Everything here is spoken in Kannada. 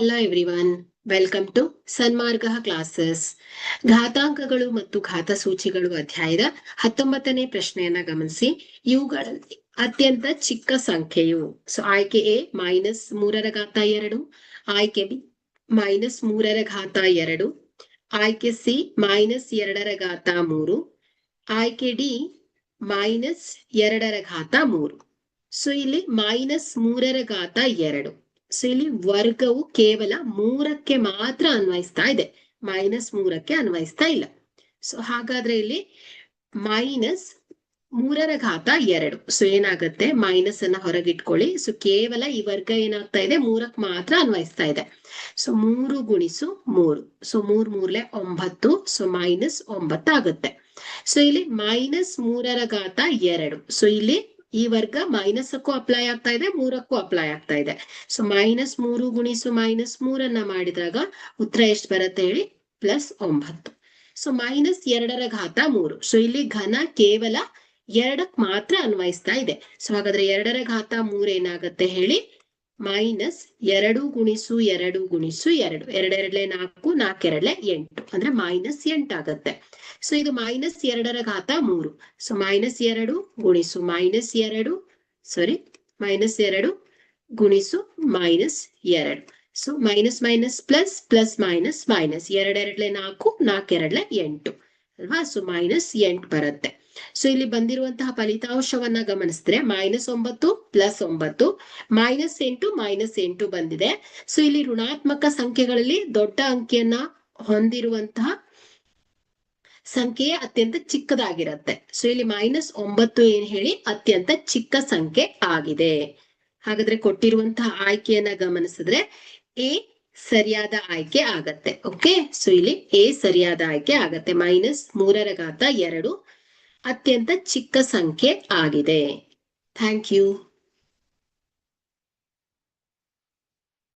Hello everyone, welcome to Sanmarga classes. ಘಾತಾಂಕಗಳು ಮತ್ತು ಘಾತಸೂಚಿಗಳು ಅಧ್ಯಾಯದ 19ನೇ ಪ್ರಶ್ನೆಯನ್ನ ಗಮನಿಸಿ. ಇವುಗಳಲ್ಲಿ ಅತ್ಯಂತ ಚಿಕ್ಕ ಸಂಖ್ಯೆಯು ಆಯ್ಕೆ ಎ -3^2, ಆಯ್ಕೆ ಬಿ -3^2, ಆಯ್ಕೆ ಸಿ -2^3, ಆಯ್ಕೆ ಡಿ -2^3. ಇಲ್ಲಿ -3^2. ಇಲ್ಲಿ ವರ್ಗವು ಕೇವಲ 3ಕ್ಕೆ ಮಾತ್ರ ಅನ್ವಯಿಸ್ತಾ ಇದೆ, -3ಕ್ಕೆ ಅನ್ವಯಿಸ್ತಾ ಇಲ್ಲ. ಹಾಗಾದ್ರೆ ಇಲ್ಲಿ -3^2. ಏನಾಗುತ್ತೆ, ಮೈನಸ್ ಅನ್ನ ಹೊರಗಿಟ್ಕೊಳ್ಳಿ. ಕೇವಲ ಈ ವರ್ಗ ಏನಾಗ್ತಾ ಇದೆ, 3ಕ್ಕೆ ಮಾತ್ರ ಅನ್ವಯಿಸ್ತಾ ಇದೆ. 3 ಗುಣಿಸು 3, 3 3 9, -9 ಆಗುತ್ತೆ. ಇಲ್ಲಿ -3^2. ಇಲ್ಲಿ ಈ ವರ್ಗ ಮೈನಸ್ಕ್ಕೂ ಅಪ್ಲೈ ಆಗ್ತಾ ಇದೆ, 3ಕ್ಕೂ ಅಪ್ಲೈ ಆಗ್ತಾ ಇದೆ. -3 ಗುಣಿಸು -3 ಮಾಡಿದಾಗ ಉತ್ತರ ಎಷ್ಟು ಬರುತ್ತೆ ಹೇಳಿ, +9. -2^3. ಇಲ್ಲಿ ಘನ ಕೇವಲ 2ಕ್ಕೆ ಮಾತ್ರ ಅನ್ವಯಿಸ್ತಾ ಇದೆ. ಹಾಗಾದ್ರೆ 2^3 ಏನಾಗುತ್ತೆ ಹೇಳಿ, -2 ಗುಣಿಸು 2 ಗುಣಿಸು 2, 2 2 4, 4 2 8, ಅಂದ್ರೆ -8 ಆಗುತ್ತೆ. ಇದು -2^3. -2 ಗುಣಿಸು -2, -2 ಗುಣಿಸು -2. Minus minus plus, plus minus minus, 2 2 4, 4 2 8 ಅಲ್ವಾ. -8 ಬರುತ್ತೆ. ಇಲ್ಲಿ ಬಂದಿರುವಂತಹ ಫಲಿತಾಂಶವನ್ನ ಗಮನಿಸಿದ್ರೆ -9 +9, -8 ಬಂದಿದೆ. ಇಲ್ಲಿ ಋಣಾತ್ಮಕ ಸಂಖ್ಯೆಗಳಲ್ಲಿ ದೊಡ್ಡ ಅಂಕಿಯನ್ನ ಹೊಂದಿರುವಂತಹ ಸಂಖ್ಯೆ ಅತ್ಯಂತ ಚಿಕ್ಕದಾಗಿರುತ್ತೆ. ಇಲ್ಲಿ -9 ಏನ್ ಹೇಳಿ, ಅತ್ಯಂತ ಚಿಕ್ಕ ಸಂಖ್ಯೆ ಆಗಿದೆ. ಹಾಗಾದ್ರೆ ಕೊಟ್ಟಿರುವಂತಹ ಆಯ್ಕೆಯನ್ನ ಗಮನಿಸಿದ್ರೆ ಎ ಸರಿಯಾದ ಆಯ್ಕೆ ಆಗತ್ತೆ. ಓಕೆ, ಇಲ್ಲಿ ಎ ಸರಿಯಾದ ಆಯ್ಕೆ ಆಗತ್ತೆ. -3^2 ಅತ್ಯಂತ ಚಿಕ್ಕ ಸಂಖ್ಯೆ ಆಗಿದೆ. Thank you.